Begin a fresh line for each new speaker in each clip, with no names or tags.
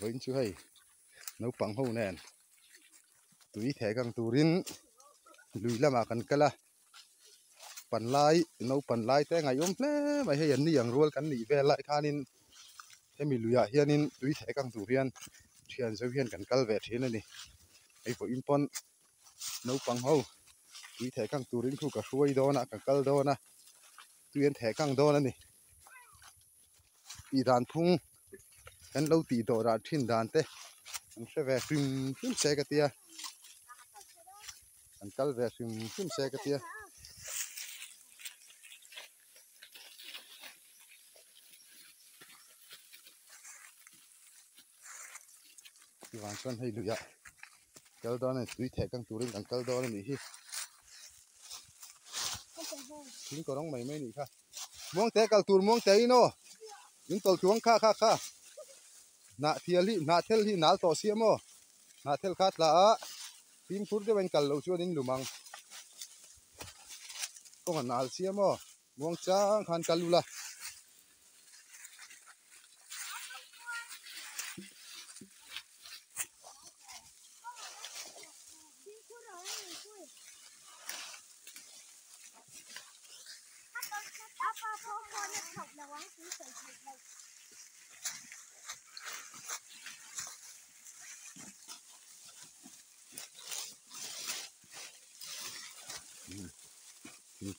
với chú hay nấu bằng hậu nền túi thẻ căng turin lùi la mà cần cala pan lai nấu pan lai te ngày ple mà hay anh ni ang roll kan ni ve lại khanin thế mình lùi à hianin túi thẻ căng turian thian zo hian kan kal ve thin ani ai po impon nấu bằng hậu túi thẻ căng turin khu cả xuôi đó na cả kal đó na tuyên thẻ căng đó ni đi đàn thung kan lâu tì đồ ra thiên đàn te anh sẽ về phim phim xe cái tia anh kal về phim phim xe cái tia thì hoàn toàn hay lụi ạ kal đó này túi thẻ căng turin càng kal đó này hi chính có đóng mày mấy nị kha muông té kal tur muông té ino những tol chuông kha nạ thel hi nal to siamo nạ thel khat la tim phur de ben kal lo chu din lumang ko nal siamo muông chang khan kalula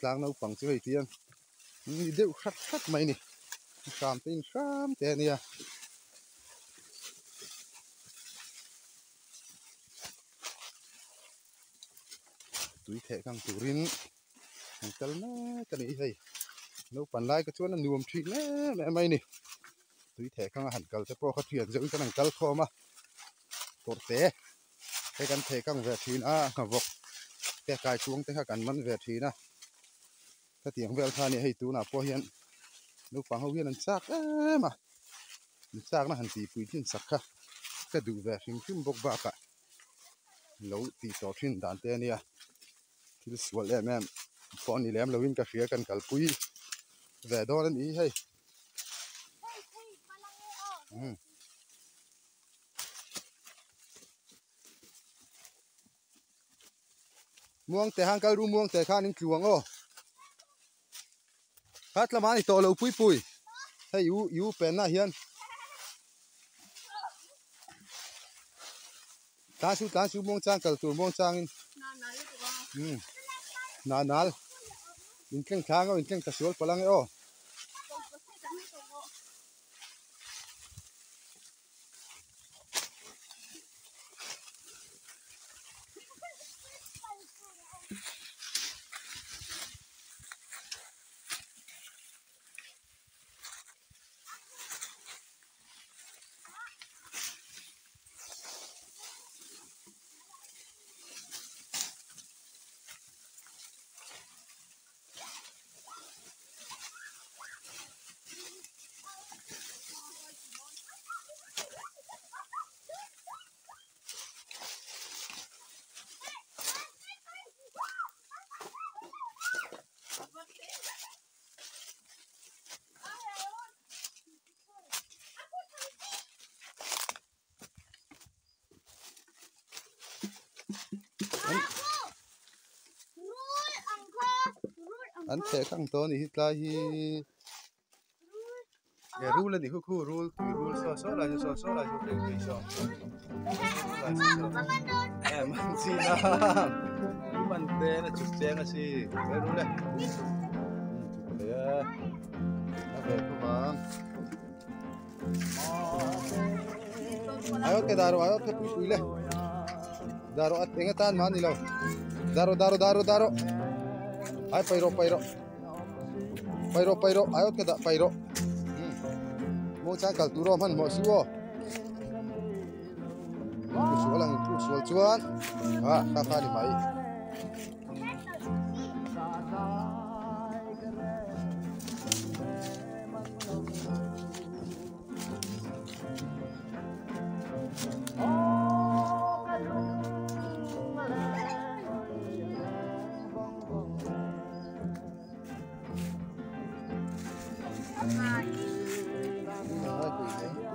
tlang nấu bằng chứ hay tiền đi đều khát mày nè xàm tên xàm tên nè túi thẻ căng turin hàng kal na cái này hay nấu pan lai cái chỗ nó nuông thịt nè mày nè túi thẻ căng hẳn kal cho po khát thuyền giống cái hàng kal kho mà cột té cái căn thẻ căng về thìn ngà vọc cái cài chuông cái căn mắn về thìn cái tiếng vel than này hay tú nào po hiền nấu bằng hậu hiền ăn sắc mà ăn sắc nó hẳn tì bùi thiên sắc ha cái đủ về phim bốc bạc cả lâu tì tỏ thiên đàn tên nè thì suốt em phone này em lâu in cà phê cần cà bùi về đó nên ý hay muông té hang kal ru muông té khan in chuông ô hát là mani to lâu pui hay u pen na hiền ta su muông chang kal tu muông chang in nal in keng thang o in keng ta sual palang o anh thẻ căng to này hít lại hi cái rule này khu rule so là cho cái so em ăn gì na nhưng mà té là chụp chén là gì cái rule chụp đấy nó về không mà ayo ke pui le daro at ingatan man ilaw daro ay pairo ayo ke da pairo mo cha kal turo man mo suo suo lang tu suo chuan ka ni mai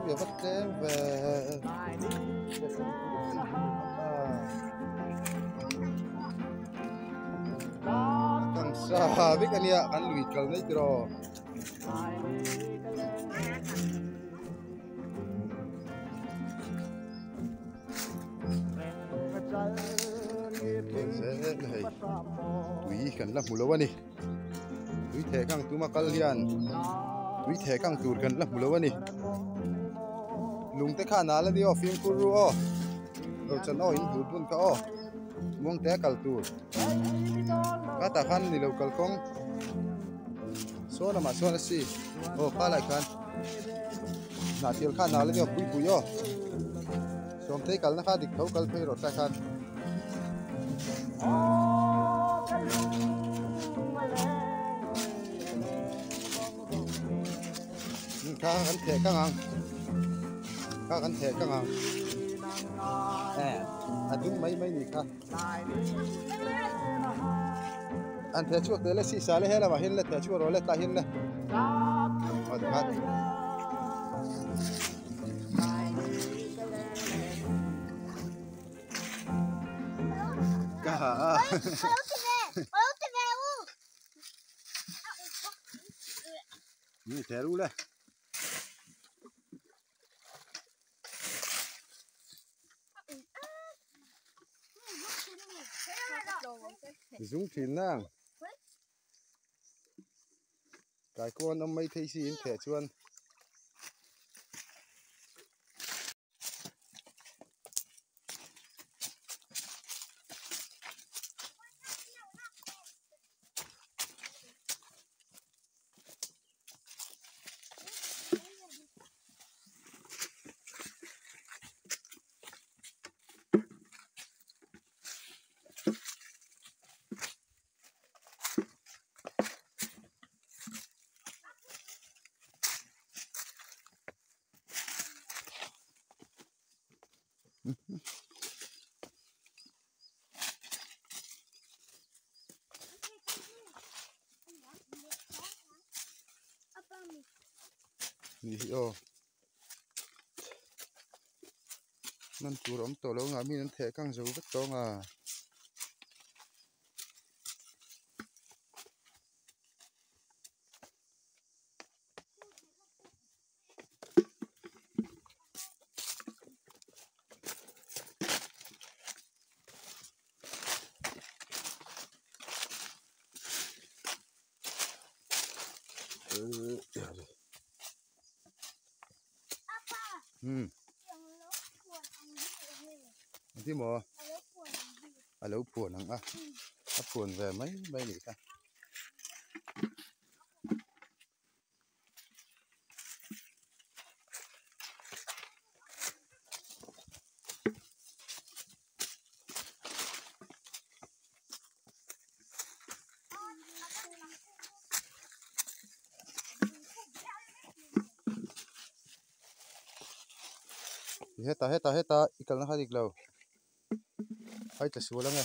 kia vắt kém về càng xa biết anh ạ anh lùi cầu này rồi dễ này túi cần lắm mù lâu anh đi túi thẻ căng túi mà cල් hiền túi thẻ căng túi cần lắm mù lâu anh đi lùng té khá nà lên đi phim curu rồi chân in hụt bún cả mong té cල් túi cá ta khăn đi lâu cl công số là mà số là gì cá lại khăn nà tiêu khá nà lên đi bụi bụi xong thấy cl nó khá địch thấu cl phê rồi ta khăn cá gắn thẻ căng hàng cá gắn thẻ căng hàng đúng mấy nhỉ cá anh thẻ chuột đấy là xì xả lấy hết là mà hết là thẻ chuột rồi lấy ta hết là cáนี่แถรู้เลยdùng thìn nang cái con ông mấy thấy gì thẻ chuanนี่นั่นจูรอมตัวแล้วงามีนั่นแทกังจูก็ต้องที่หมออะไรผวนนังผวนvề mấy mấy nhỉ ta hết ta ikkal na hadik lâu hay ta số lắm nghe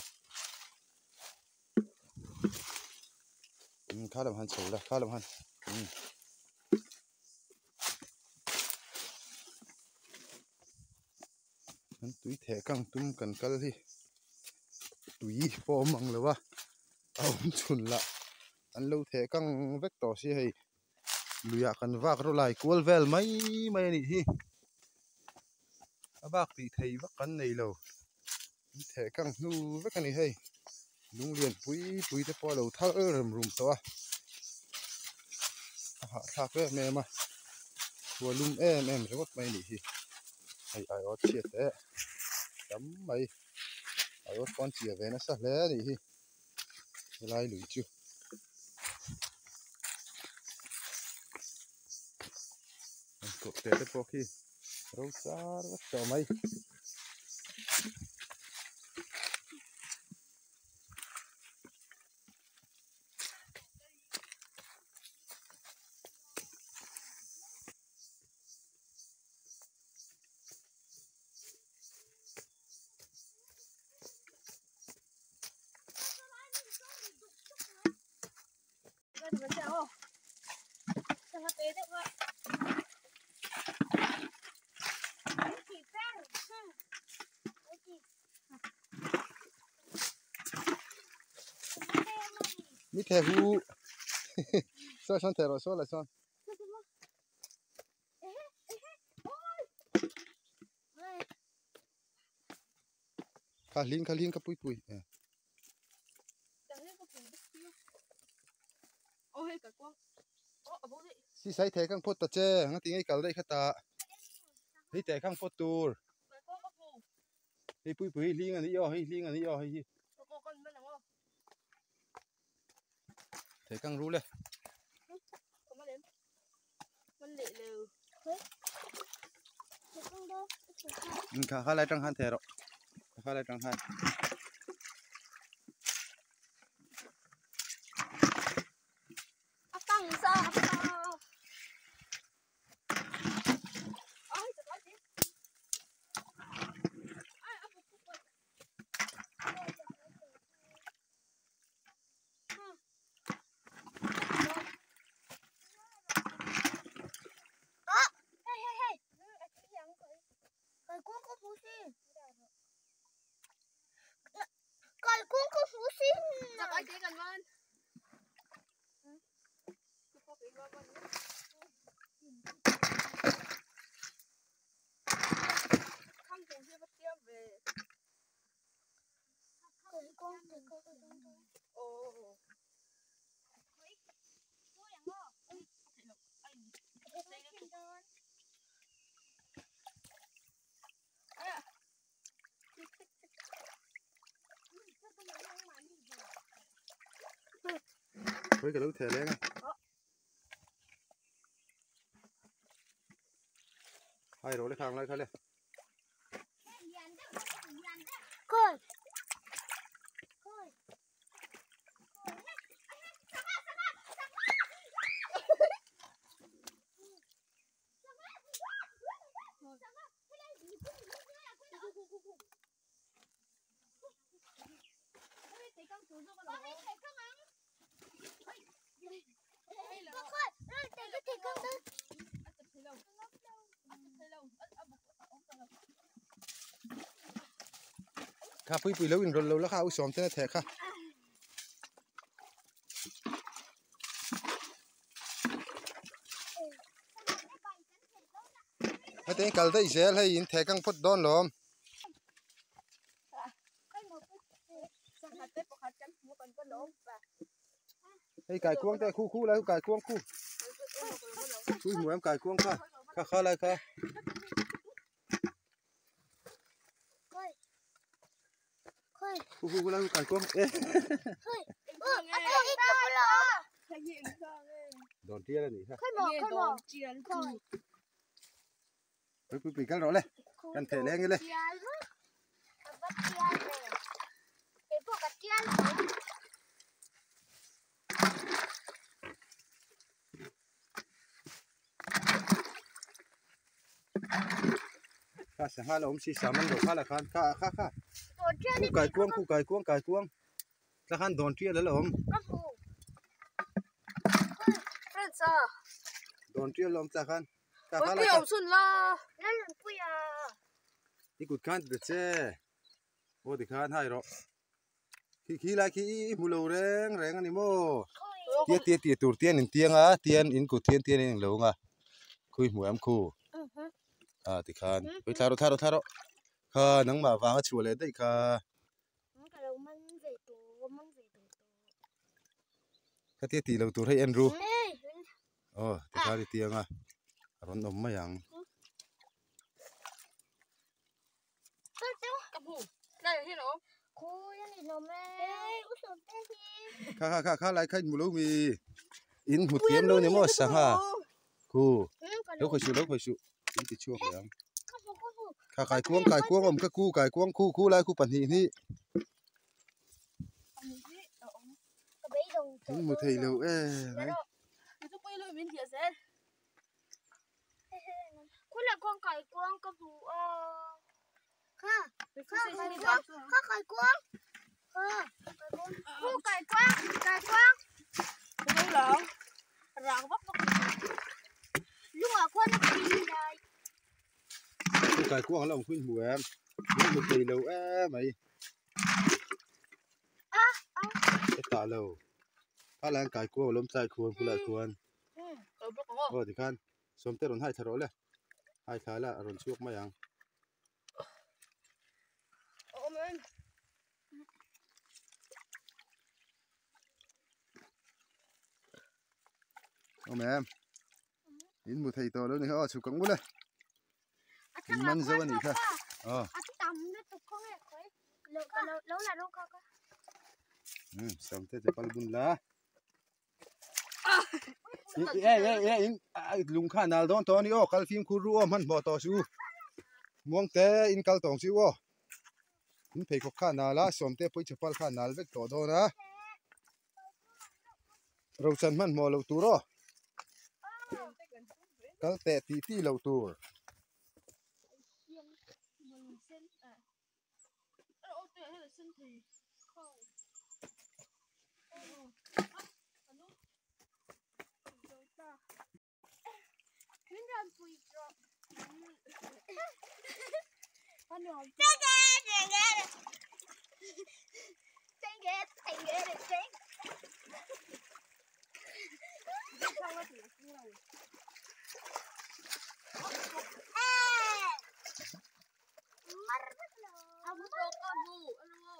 khá làm han số là khá làm han túi thẻ căng tum cần cල් đi túi phô măng rồi wa ông chun la anh lâu thẻ căng vét tỏ xí hay lùi cần vác rồi lại cuốn vel mấy mấy này hi bác thì thầy vác cắn này lâu thẻ căng nu vác cái này hay lung liền pui tới po đầu tháo rầm rùm to thạc đấy mẹ mà vừa lung em sẽ bắt mày nỉ hay ai ót chia thế chấm mày ai ót con chia về nó sạch lẽ nỉ lại lủi chưa cột thế đấy po khi rau xa rất cho mày thẻ hu sao son thẻ rồi sao lại son khá liên cái pui pui si sai thẻ căng phốt ta che ngang tiếng ấy cả đây khát ta hi thẻ căng phốt tour hi pui pui liên anh yo hi liên anh yo hi thẻ căng rú lên khá lại trăng han thẻ rồi khá lại trăng han với cái lối thẻ lên hai rồi lấy khang lấy khai lên
coi
khá pui pui lâu in rồi lâu lá khao xóm thế thẻ khá cái tiếng cả đây dễ hay in thẻ căng phốt đón lắm hay cài cuông thế khu lại cài cuông khu mùa em cài cuông khá lại khá khu lại cài cuông đòn tia là gì ha pui căng rõ lên căng thẻ lên lên khá sáng hai là ông xí sáng ăn đồ khá là khá khu cài cuông ra khăn đòn tia đấy là ông đòn tia là ông ra khăn khá là đi cụt khăn được chứ ô thì khăn hay rồi khi lại khi mù lâu reng anh em ô tia tụt tiền in cụt tiền in lâu ngà khui mù em khu thì khăn với tharo khá nắng mà vàng chùa lên đấy khá cái tia lâu tụt hay em ru thì khá thì tiền à rồi nấm mấy yang khá lại khách mù lâu mi in một tiếng đâu nếu mà sáng ha khu đâu phải chịu in thì chua phải không cài cuông ông các khu lại khu bản hình hi một thầy lâu đấy
là con cài cuông có vụ cài cuông không lộn rạng bóc lúc mà con nó đi đây
cài cuông là ông khuyên mùa em một thầy lâu mày cái tả lâu ข้าแรงกายกลัวล้มใจควรกูเลยควร
Ở bốc có.
โอ้ที่ขันสมเตรนให้ทะเลเลยให้ขาละอรุณชุกมายัง
Ôm lên.
โอ้แม่อินมุทัยตัวแล้วนี่อ๋อชุกกังบุเลยอินมันจะวันนี้ค่ะอ๋อ
Tầm nó tụt con này khỏi. Lâu là đâu có.
สมเตจะปัลบุญละเอ้ยลุงข้านาลตอนนี้อ๋อคัลฟิมคูรัวมันบ่ต่อสู้มองแต่อินคัลตองซิวอ๋ออินเพย์ข้านาละสมเตไปจะปัลข้านาลเวกต่อโดนะเราฉันมันมอเราตัวรอกัลเตะตีเราตัว
Mình xin à. Ô tệ hay là xin thì không. Mình đang vui rồi. Con nhỏ. Take it. Sao nó chỉ như này? Abu tok abu, ano?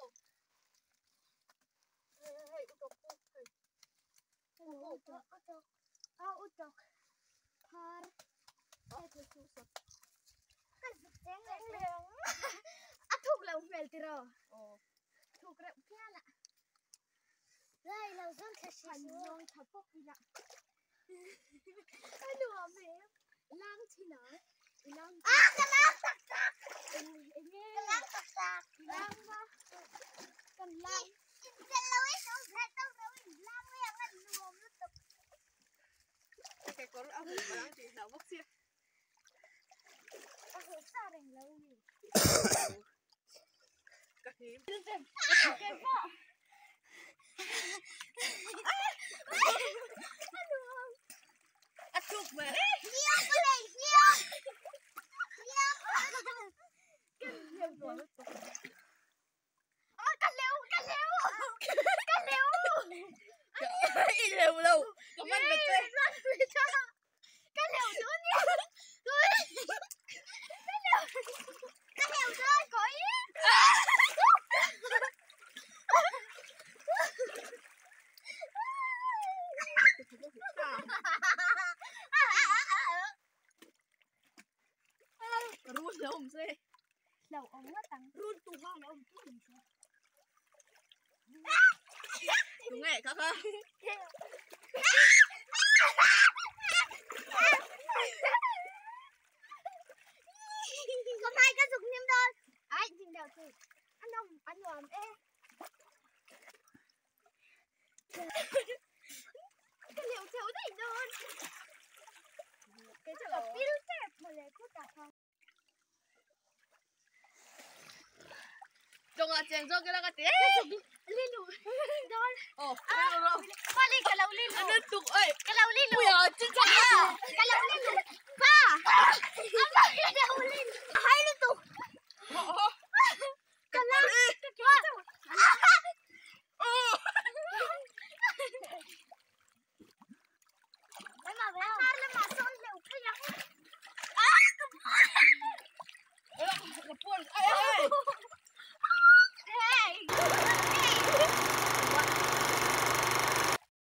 Hey, utok. Utok. Par. Ay, susot. Atuk lang fel tiro. Oh. Tuk ra piala. Lai lang zon kasi yung tapok bila. Ano ame? Lang china. Lang. Kalang tak. Kalang tak. Lang ba? Kalang. Kalawin ang gatong rawin. Lang mo yung luwang lutok. Okay, kung ako parang tinawag siya. Ako sarang lawin. Kahim. Kahim po. Ano? Atuk ba? Niyak ko lang! Niyak! Kaliw! Ilaw law! Kaman ba ito? Kaliw doon yan! Kaliw doon! Koy! Run là ông xe. Đầu ông quá tăng. Run tù hoa là ông cứ hình xe. Đúng nghe các con. Không ai có dùng niêm đôi. Ai nhìn đầu thì anh nhòm ê. Cái liều thiếu gì đơn. Cái chỗ biết đẹp mà lấy cút cả không. Trong là chèn cho cái là cái té. Lên lù. Đôi. Ồ, qua đi cái lâu lên lù. Anh tục ơi. Cái lâu lên lù. Ui giời, chính xác. Cái lâu lên lù. Ba. Cái lâu lên. Hai lên tục. Cái lâu.